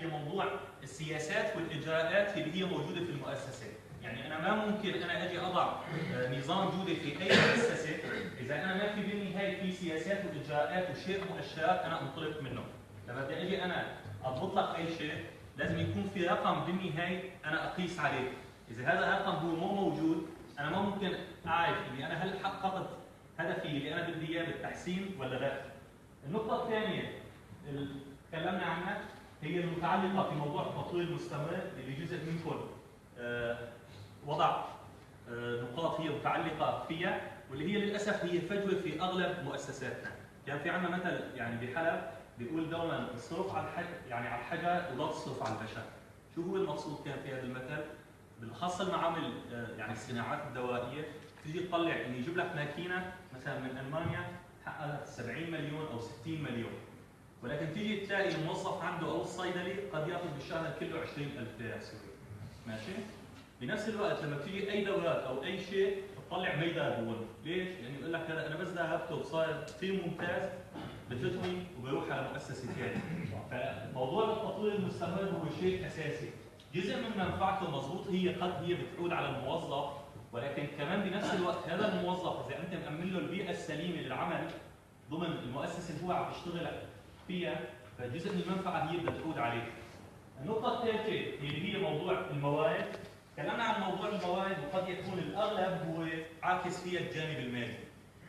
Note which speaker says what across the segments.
Speaker 1: هي موضوع السياسات والاجراءات اللي هي موجوده في المؤسسه. يعني انا ما ممكن انا اجي اضع نظام جوده في اي مؤسسه اذا انا ما في بالنهايه في سياسات واجراءات وشيء مؤشرات انا انطلق منه. لما بدي اجي انا اضبط لك اي شيء لازم يكون في رقم بالنهايه انا اقيس عليه. اذا هذا الرقم هو مو موجود انا ما ممكن اعرف اني انا هل حققت هدفي اللي انا بدي اياه بالتحسين ولا لا. النقطه الثانيه اللي تكلمنا عنها هي المتعلقه في موضوع التطوير المستمر اللي جزء منكم وضع نقاط هي متعلقه فيها، واللي هي للاسف هي فجوه في اغلب مؤسساتنا. كان في عندنا مثل يعني بحلب بيقول دوما الصرف على يعني على الحجر ولا تصرف على البشر. شو هو المقصود كان في هذا المثل؟ بالاخص المعامل يعني الصناعات الدوائيه تيجي تطلع انه يجيب لك ماكينه مثلا من المانيا حققت 70 مليون او 60 مليون، ولكن تيجي تلاقي الموظف عنده او الصيدلي قد ياخذ بالشهر كله 20,000 ليره سوري. ماشي؟ بنفس الوقت لما بتيجي اي دورات او اي شيء بتطلع ميدان هون، ليش؟ يعني بيقول لك هذا انا بس ذهبته وصار كثير ممتاز بفتني وبروح على مؤسسه ثانيه. فموضوع التطوير المستمر هو شيء اساسي. جزء من منفعته مضبوط هي بتعود على الموظف، ولكن كمان بنفس الوقت هذا الموظف اذا انت مأمن له البيئه السليمه للعمل ضمن المؤسسه اللي هو عم يشتغل فيها فجزء من المنفعه هي بدها تعود عليه. النقطه الثالثه اللي هي موضوع الموارد. تكلمنا عن موضوع الموارد وقد يكون الاغلب هو عاكس فيها الجانب المالي.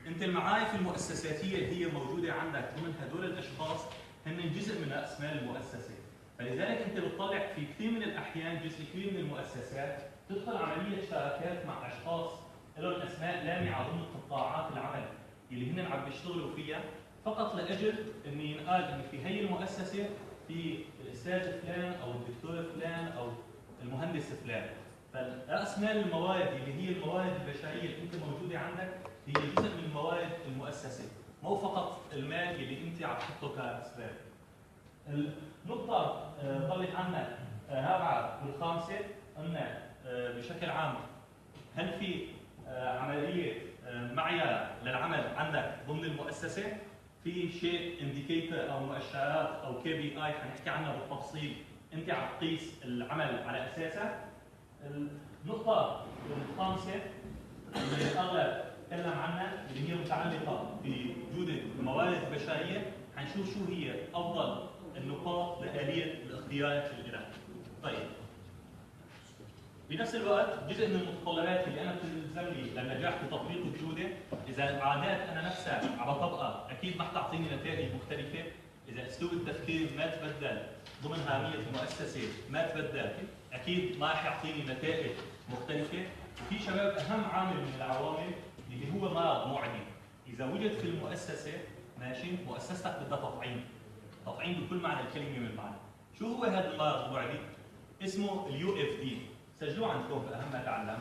Speaker 1: انت المعارف المؤسساتيه اللي هي موجوده عندك ضمن هدول الاشخاص هن جزء من راس مال المؤسسه. فلذلك انت بتطلع في كثير من الاحيان جزء كبير من المؤسسات تدخل عمليه شراكات مع اشخاص لهم اسماء لامعه ضمن قطاعات العمل اللي هن عم بيشتغلوا فيها فقط لاجل ان ينقال ان في هي المؤسسه في الاستاذ فلان او الدكتور فلان او المهندس فلان. فراس مال الموارد اللي هي الموارد البشريه اللي انت موجوده عندك هي جزء من موارد المؤسسه، مو فقط المال اللي انت عم تحطه كاسباب. النقطة ضلت عنا الرابعة والخامسة أن بشكل عام هل في عملية معيار للعمل عندك ضمن المؤسسة؟ في شيء انديكيتور أو مؤشرات أو KPI حنحكي عنها بالتفصيل أنت عم تقيس العمل على أساسها. النقطة الخامسة اللي الأغلب تكلم عنها اللي هي متعلقة بجودة الموارد البشرية، حنشوف شو هي أفضل النقاط لآلية الاختيار لها. طيب بنفس الوقت جزء من المتطلبات اللي انا بتلزمني للنجاح في تطبيق الجوده، اذا العادات انا نفسها عم بطبقها اكيد ما حتعطيني نتائج مختلفه، اذا اسلوب التفكير ما تبدل ضمن هاميه المؤسسه ما تبدل اكيد ما راح يعطيني نتائج مختلفه. وفي شباب اهم عامل من العوامل اللي هو مرض معدي، اذا وجد في المؤسسه ماشي مؤسستك بدها تطعيم، تطعيم بكل معنى الكلمه من معنى. شو هو هذا المرض المعدي؟ اسمه UFD، سجلوه عندكم في اهم ما تعلم.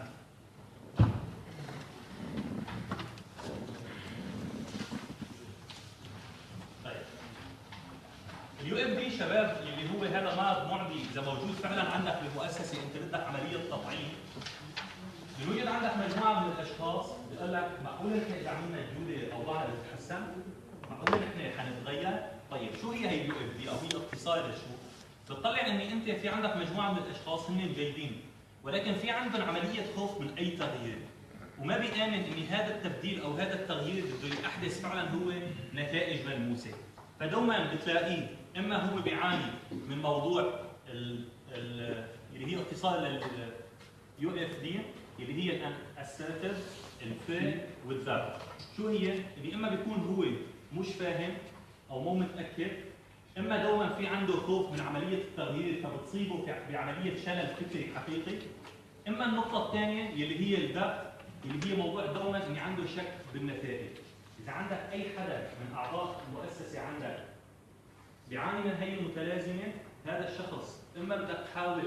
Speaker 1: طيب UFD شباب اللي هو هذا مرض معدي اذا موجود فعلا عندك بالمؤسسه انت بدك عمليه تطعيم، بيوجد عندك مجموعه من الاشخاص بيقول لك معقول نحن اذا عملنا الجوده اوضاعنا بتتحسن؟ معقول نحن حنتغير؟ طيب شو هي UFD او هي اختصار لشو؟ بتطلع ان انت في عندك مجموعه من الاشخاص هن جيدين ولكن في عندهم عمليه خوف من اي تغيير، وما بيامن ان هذا التبديل او هذا التغيير بده يحدث فعلا هو نتائج ملموسه. فدوما بتلاقيه اما هو بيعاني من موضوع اللي هي اختصار لل UFD اللي هي assertive الفير والذات. شو هي؟ اللي اما بيكون هو مش فاهم او مو متاكد، اما دوما في عنده خوف من عمليه التغيير فبتصيبه بعمليه شلل فكري حقيقي، اما النقطه الثانيه اللي هي الدفع اللي هي موضوع دوما اني عنده شك بالنتائج. اذا عندك اي حدا من اعضاء المؤسسه عندك بيعاني من هي المتلازمه، هذا الشخص اما بدك تحاول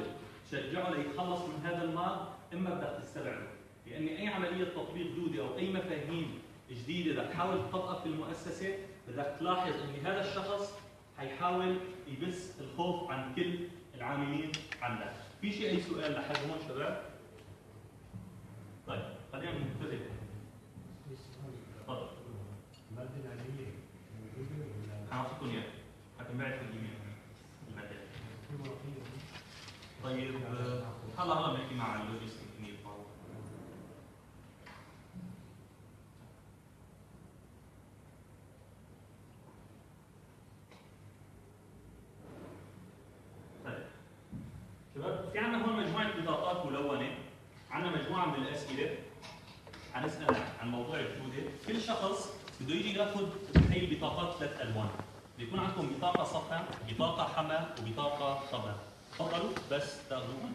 Speaker 1: تشجعه ليتخلص من هذا المرض اما بدك تستبعده، لان اي عمليه تطبيق جوده او اي مفاهيم جديده بدك تحاول تطبقها في المؤسسه بدك تلاحظ ان هذا الشخص حيحاول يبث الخوف عن كل العاملين عندك. في شيء اي سؤال لحد هون شباب؟ طيب خلينا نبتدئ. تفضل.
Speaker 2: المادة العلمية موجودة ولا؟
Speaker 1: حاعطيكم اياها، حتنبعت في الايميل المادة. طيب هلا بنحكي مع اللوجيستيك تيم. طيب شباب، في عندنا هون مجموعه بطاقات ملونه، عندنا مجموعه من الاسئله حنسال عن موضوع الجوده. كل شخص بده يجي ياخذ هي البطاقات ثلاث الوان، بيكون عندكم بطاقه صفراء، بطاقه حمراء، وبطاقه خضراء. تفضلوا بس تاخذوهم.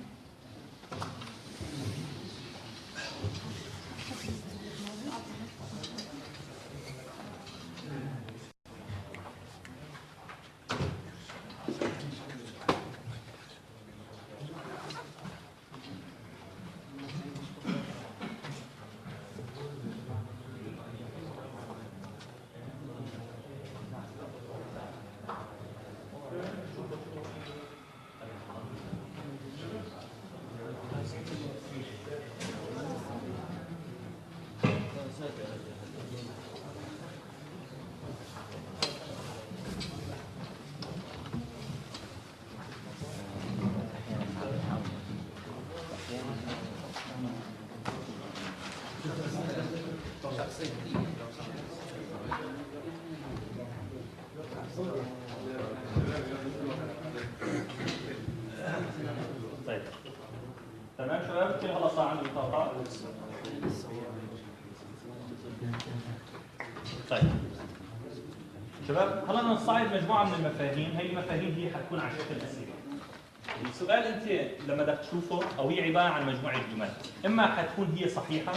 Speaker 1: طيب تمام شباب، كل هلا صار عندي بطاقات. طيب شباب، هلا بدنا نصعد مجموعه من المفاهيم. هي المفاهيم هي حتكون على شكل اسئله. السؤال انت لما بدك تشوفه، او هي عباره عن مجموعه جمل، اما حتكون هي صحيحه،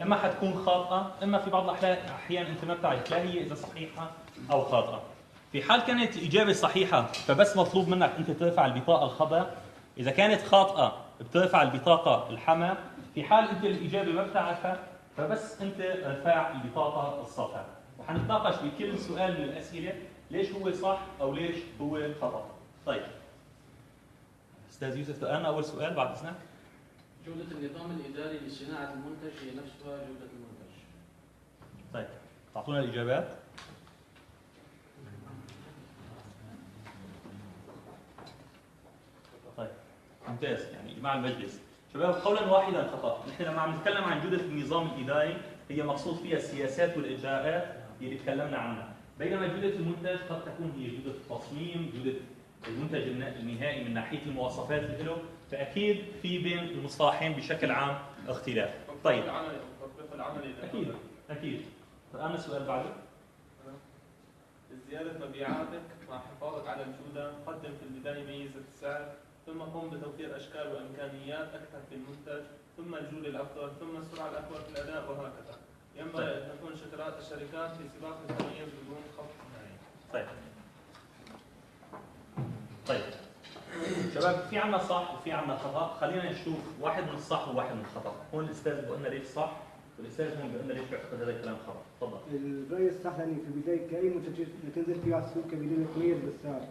Speaker 1: اما حتكون خاطئه، اما في بعض الاحيان انت ما بتعرف لا هي اذا صحيحه او خاطئه. في حال كانت الاجابه صحيحه فبس مطلوب منك انت ترفع البطاقه الخضراء، اذا كانت خاطئه بترفع البطاقه الحمراء، في حال انت الاجابه ما بتعرفها فبس انت ارفع البطاقه الصفراء. وحنتناقش بكل سؤال من الاسئله ليش هو صح او ليش هو خطا. طيب استاذ يوسف، انا اول سؤال بعد اذنك.
Speaker 2: جودة النظام الإداري لصناعة المنتج هي نفسها جودة المنتج.
Speaker 1: طيب تعطونا الإجابات. طيب ممتاز، يعني مع المجلس. شباب قولا واحدا خطأ. نحن لما عم نتكلم عن جودة النظام الإداري هي مقصود فيها السياسات والإجراءات اللي تكلمنا عنها، بينما جودة المنتج قد تكون هي جودة التصميم، جودة المنتج النهائي من ناحية المواصفات اللي له، فأكيد في بين المصطلحين بشكل عام اختلاف. طيب
Speaker 3: التطبيق العملي
Speaker 1: أكيد. فأنا السؤال بعده.
Speaker 3: لزيادة مبيعاتك مع حفاظك على الجودة، قدم في البداية ميزة السعر، ثم قم بتوفير أشكال وإمكانيات أكثر في المنتج، ثم الجودة الأفضل، ثم السرعة الأكبر في الأداء، وهكذا. ينبغي أن تكون الشركات في سباق التميز بدون خفض نهائي.
Speaker 1: طيب شباب، في عنا صح وفي عنا خطأ. خلينا نشوف واحد من الصح وواحد من الخطأ. هون الأستاذ بيقول لنا ليش صح، والأستاذ هون بيقول لنا ليش بيعتقد هذا الكلام خطأ. تفضل.
Speaker 4: الرأي الصح لأني في البداية كأي منتج تنزل فيه على السوق كبداية تميز بالسعر.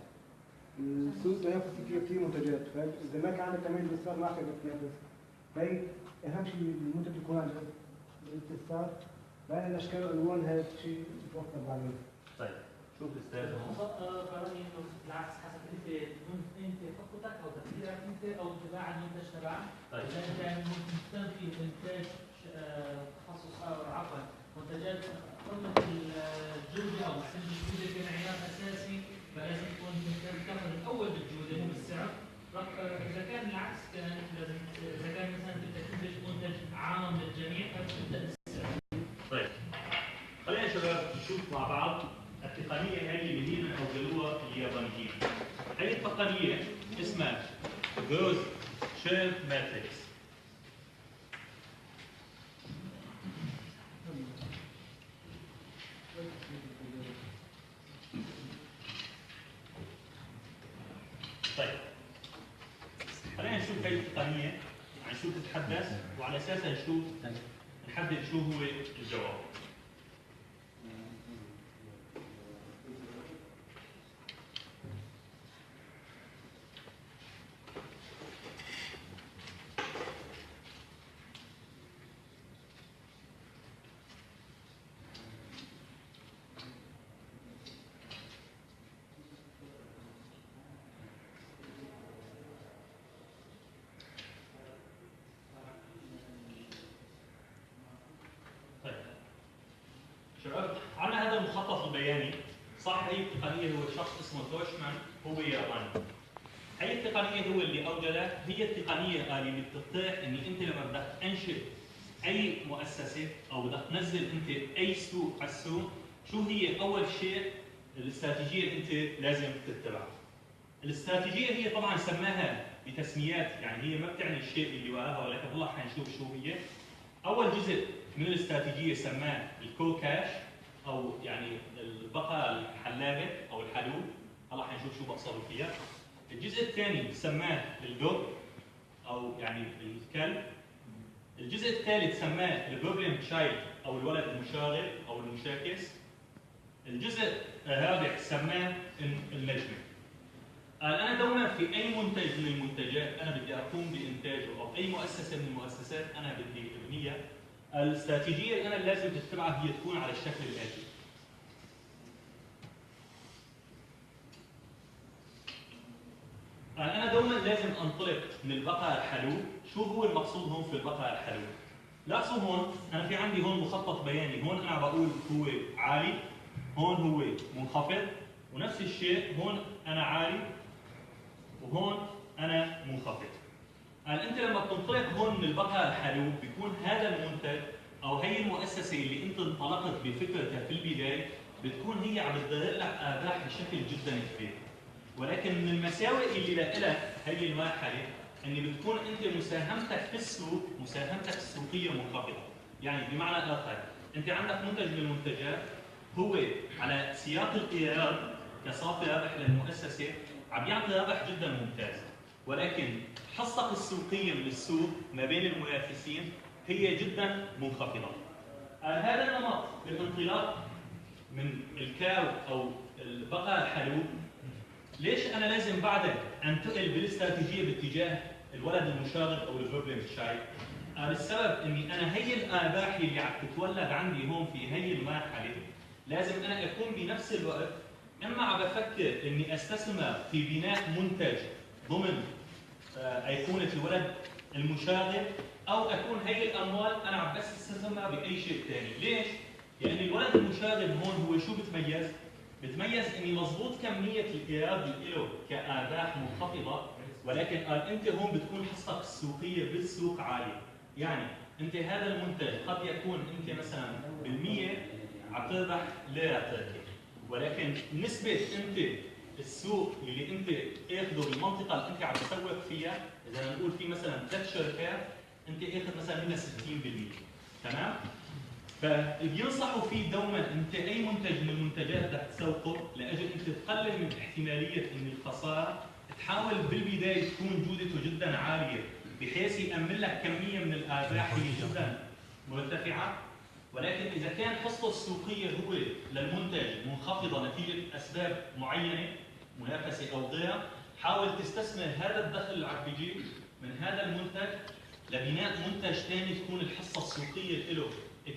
Speaker 4: السوق تنافس فيه كثير منتجات، فإذا ما كان عندك تميز بالسعر ما حتقدر تنافس. فهي أهم شيء المنتج يكون عنده السعر، بعدين الأشكال والألوان هذا الشيء يتوفر بعدين.
Speaker 1: طيب شوف الأستاذ هون.
Speaker 5: برأيي إنه بالعكس حسب أنت خطتك أو تفكيرك أنت أو اتباع المنتج تبعك.
Speaker 1: طيب.
Speaker 5: إذا أنت مهتم في إنتاج تخصص أو عفوا منتجات قمة الجودة أو سن الجودة كمعيار أساسي، فلازم تكون تاخذ الأول بالجودة مو بالسعر. إذا كان العكس كان لازم، إذا كان مثلا بدك تنتج منتج عام للجميع فتبدأ بالسعر.
Speaker 1: طيب خلينا يا شباب نشوف مع بعض التقنية هذه اللي هي نزلوها اليابانيين. هذه التقنية اسمها جروث شير ماتريكس. طيب خلينا نشوف هذه التقنية عن شو تتحدث، وعلى اساسها نشوف نحدد شو هو الجواب. المخطط البياني، صح هي التقنيه هو شخص اسمه توشمان، هو ياباني. هي التقنيه هو اللي اوجدها، هي التقنيه اللي بتتيح اني انت لما بدك تنشئ اي مؤسسه او بدك تنزل انت اي سوق على السوق، شو هي اول شيء الاستراتيجيه اللي انت لازم تتبعها. الاستراتيجيه هي طبعا سماها بتسميات، يعني هي ما بتعني الشيء اللي وراها، ولكن هلا حنشوف شو هي. اول جزء من الاستراتيجيه سماه الكو كاش، او يعني البقره الحلاقه او الحلوب، هلا حنشوف شو بقصدوا فيها. الجزء الثاني سماه الدوغ او يعني الكلب. الجزء الثالث سماه البروبلم تشايلد او الولد المشاغب او المشاكس. الجزء الرابع سماه النجمه. انا دوما في اي منتج من المنتجات انا بدي اقوم بانتاجه او اي مؤسسه من المؤسسات انا بدي ابنيها، الاستراتيجيه اللي انا لازم تتبعها هي تكون على الشكل الاتي. انا دوما لازم انطلق من البقره الحلوب. شو هو المقصود هون في البقره الحلوب؟ لاحظوا هون انا في عندي هون مخطط بياني، هون انا بقول هو عالي، هون هو منخفض، ونفس الشيء هون انا عالي وهون انا منخفض. انت لما بتنطلق هون من البقره الحلوب بيكون هذا المنتج او هي المؤسسه اللي انت انطلقت بفكرتها في البدايه بتكون هي عم تدرق لك ارباح بشكل جدا كبير. ولكن من المساوئ اللي لها هي المرحله ان بتكون انت مساهمتك في السوق، مساهمتك السوقيه منخفضه. يعني بمعنى اخر انت عندك منتج من المنتجات هو على سياق الايراد كصافي ربح للمؤسسه عم يعطي ربح جدا ممتاز، ولكن حصتك السوقيه من السوق ما بين المنافسين هي جدا منخفضه. هذا النمط بالانطلاق من الكاو او البقره الحلوب، ليش انا لازم بعدها انتقل بالاستراتيجيه باتجاه الولد المشاغب او البروبلم تشايلد؟ السبب اني انا هي الارباح اللي عم تتولد عندي هون في هي المرحله لازم انا اكون بنفس الوقت اما عم بفكر اني استثمر في بناء منتج ضمن ايقونه الولد المشاغب، او اكون هي الاموال انا عم بس استثمر باي شيء ثاني. ليش؟ لان الولد المشاغب هون هو شو بتميز؟ بتميز اني مضبوط كميه الايراد اللي له كارباح منخفضه، ولكن انت هون بتكون حصتك السوقيه بالسوق عاليه. يعني انت هذا المنتج قد يكون انت مثلا بالمية عم تربح ليره تركي، ولكن نسبه انت السوق اللي انت اخذه بالمنطقه اللي انت عم تسوق فيها، اذا نقول في مثلا 3 شركات انت اخذ مثلا منها 60%، تمام؟ فبينصحوا فيه دوما انت اي منتج من المنتجات بدك تسوقه لاجل انت تقلل من احتماليه ان الخساره، تحاول بالبدايه تكون جودته جدا عاليه بحيث يامن لك كميه من الارباح هي جدا مرتفعه، ولكن اذا كان حصته السوقيه هو للمنتج منخفضه نتيجه اسباب معينه منافسه او غيرها، حاول تستثمر هذا الدخل اللي عم بيجي من هذا المنتج لبناء منتج ثاني تكون الحصه السوقيه له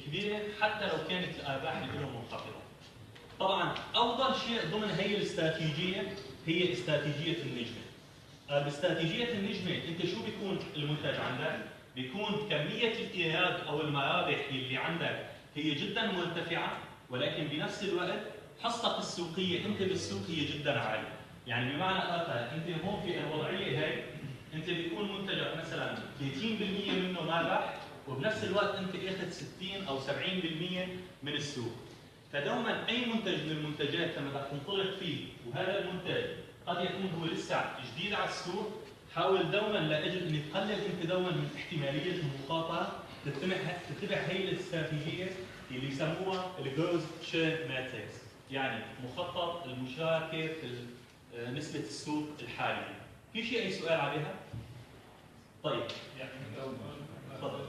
Speaker 1: كبيره حتى لو كانت الارباح اللي له منخفضه. طبعا افضل شيء ضمن هي الاستراتيجيه هي استراتيجيه النجمه. باستراتيجيه النجمه انت شو بيكون المنتج عندك؟ بيكون كميه الايراد او المرابح اللي عندك هي جدا مرتفعه، ولكن بنفس الوقت حصتك السوقيه انت بالسوق هي جدا عاليه. يعني بمعنى اخر انت هون في الوضعيه هي انت بيكون منتجك مثلا 30% منه مربح، وبنفس الوقت انت اخذ 60 او 70% من السوق. فدوما اي منتج من المنتجات لما بدك تنطلق فيه وهذا المنتج قد يكون هو لسه جديد على السوق، حاول دوما لاجل ان تقلل انت دوما من احتماليه المخاطره تتبع هي الاستراتيجيه اللي يسموها الجروز شير ماتريكس، يعني مخطط المشاركه في نسبه السوق الحاليه. في شيء اي سؤال عليها؟ طيب يعني تفضل.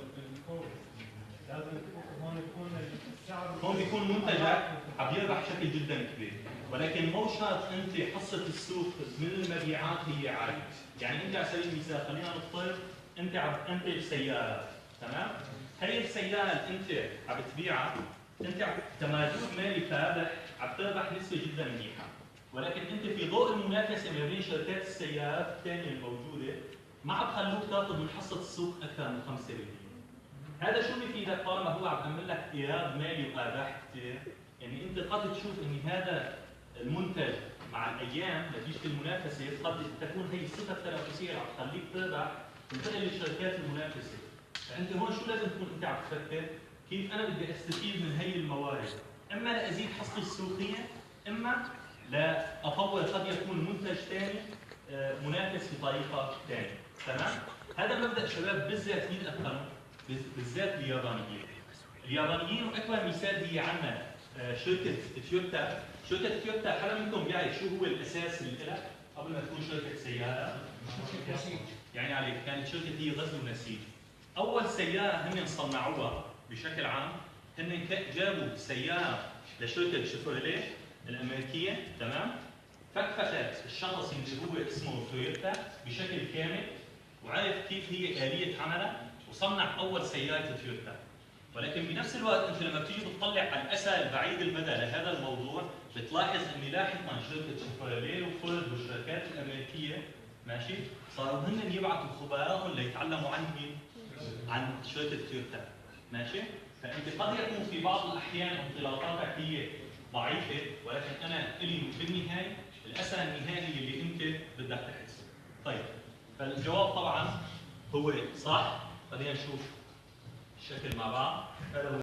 Speaker 1: هون بيكون منتجك عم يربح بشكل جدا كبير، ولكن مو شرط انت حصه السوق من المبيعات هي عاليه. يعني انت على سبيل المثال خلينا نفترض انت عم تنتج سياره، تمام؟ هي السياره اللي انت عم تبيعها انت كمردود مالي كربح عم تربح نسبه جدا منيحه، ولكن انت في ضوء المنافسه ما بين شركات السيارات الثانيه الموجوده ما عم تخلوك تاخذ من حصه السوق اكثر من 5%. هذا شو بيفيدك؟ طالما هو عم يعمل لك ايراد مالي وارباح كثير، يعني انت قد تشوف ان هذا المنتج مع الايام نتيجه المنافسه قد تكون هي الصفه التنافسيه اللي عم تخليك تربح تنتقل للشركات المنافسه. فانت هون شو لازم تكون انت عم تفكر؟ كيف انا بدي استفيد من هي الموارد؟ اما لازيد حصتي السوقيه، اما لأطور قد يكون منتج ثاني منافس بطريقه ثانيه، تمام؟ هذا مبدا شباب بالذات مين افهمه؟ بالذات اليابانيين. اليابانيين واكبر مثال هي عندنا شركه تويوتا. شركه تويوتا حدا منكم بيعرف شو هو الاساس اللي لها قبل ما تكون شركه سياره؟ يعني عليك كانت شركه هي غزل ونسيج. اول سياره هن صنعوها بشكل عام هن جابوا سياره لشركه شيفروليه الامريكيه، تمام؟ فكفكت الشخص اللي هو اسمه تويوتا بشكل كامل وعرف كيف هي آلية عملها وصنع أول سيارة تويوتا. ولكن بنفس الوقت أنت لما بتيجي بتطلع على الأثر البعيد المدى لهذا الموضوع بتلاحظ أن لاحقا شركة شيفروليه وفورد والشركات الأمريكية ماشي صاروا هن يبعثوا خبراءهم ليتعلموا عن مين؟ عن شركة تويوتا، ماشي؟ فأنت قد يكون في بعض الأحيان انطلاقاتك هي ضعيفة ولكن أنا إلي بالنهاية الأثر النهائي اللي أنت بدك تحسه. طيب فالجواب طبعا هو صح. خلينا نشوف الشكل مع بعض.